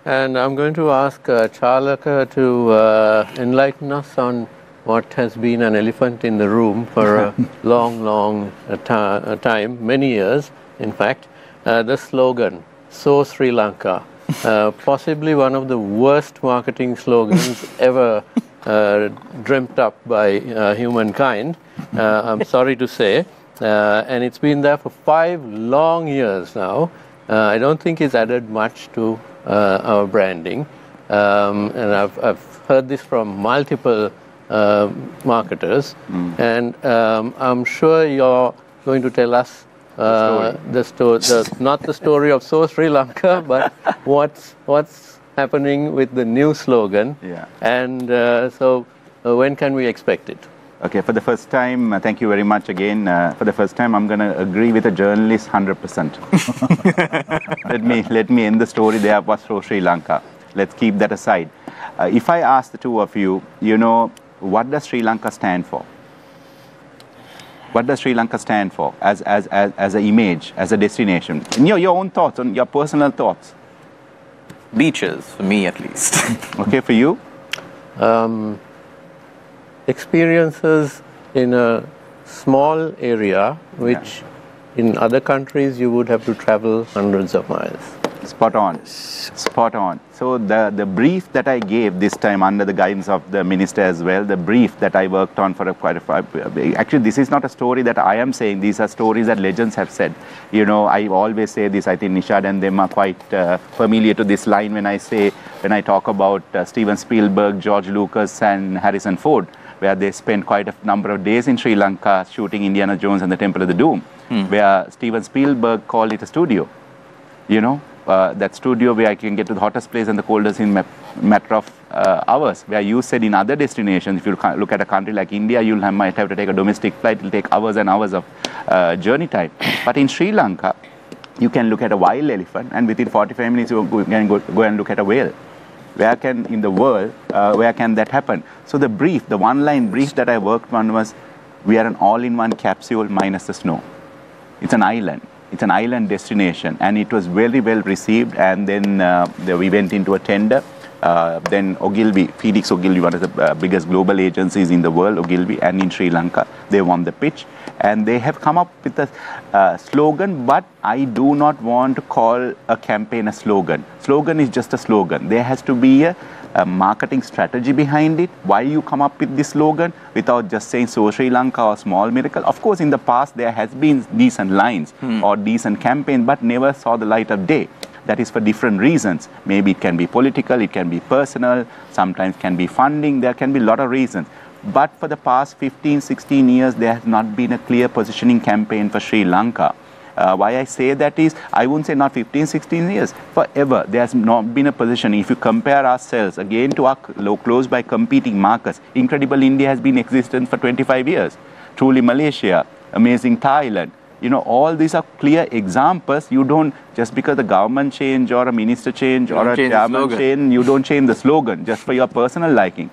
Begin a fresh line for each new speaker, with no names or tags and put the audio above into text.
And I'm going to ask Charlaka to enlighten us on what has been an elephant in the room for a long time, many years, in fact. The slogan, So Sri Lanka, possibly one of the worst marketing slogans ever dreamt up by humankind, I'm sorry to say. And it's been there for 5 long years now. I don't think it's added much to our branding. And I've heard this from multiple marketers. And I'm sure you're going to tell us not the story of So Sri Lanka, but what's happening with the new slogan.
Yeah.
And so when can we expect it?
Okay, for the first time, thank you very much again. For the first time, I'm going to agree with a journalist 100%. let me end the story there was for Sri Lanka. Let's keep that aside. If I ask the two of you, what does Sri Lanka stand for? What does Sri Lanka stand for as an image, as a destination? In your own thoughts, on your personal thoughts.
Beaches, for me at least.
Okay, for you?
Experiences in a small area, which in other countries you would have to travel hundreds of miles.
Spot on. Spot on. So the brief that I gave this time under the guidance of the minister as well, the brief that I worked on for actually this is not a story that I am saying, these are stories that legends have said. I always say this, I think Nishad and them are quite familiar to this line when I talk about Steven Spielberg, George Lucas and Harrison Ford, where they spent quite a number of days in Sri Lanka shooting Indiana Jones and the Temple of the Doom, where Steven Spielberg called it a studio. That studio where I can get to the hottest place and the coldest in a matter of hours, where you said in other destinations, if you look at a country like India, you might have to take a domestic flight, it will take hours and hours of journey time. But in Sri Lanka, you can look at a wild elephant and within 45 minutes you can go and look at a whale. Where can, in the world, where can that happen? So the brief, the one-line brief that I worked on was, we are an all-in-one capsule minus the snow. It's an island. It's an island destination, and it was very well received. And then we went into a tender. Then Ogilvy, Felix Ogilvy, one of the biggest global agencies in the world, Ogilvy, and in Sri Lanka, they won the pitch. And they have come up with a slogan, but I do not want to call a campaign a slogan. Slogan is just a slogan. There has to be a marketing strategy behind it. Why you come up with this slogan without just saying So Sri Lanka or Small Miracle? Of course, in the past, there has been decent lines or decent campaign, but never saw the light of day. That is for different reasons. Maybe it can be political, it can be personal, sometimes can be funding, there can be a lot of reasons. But for the past 15, 16 years, there has not been a clear positioning campaign for Sri Lanka. Why I say that is, I wouldn't say not 15, 16 years, forever. There has not been a position. If you compare ourselves again to our close by competing markets, Incredible India has been existent for 25 years. Truly Malaysia, Amazing Thailand. All these are clear examples. You don't, just because the government change or a minister change or a chairman change, you don't change the slogan just for your personal liking.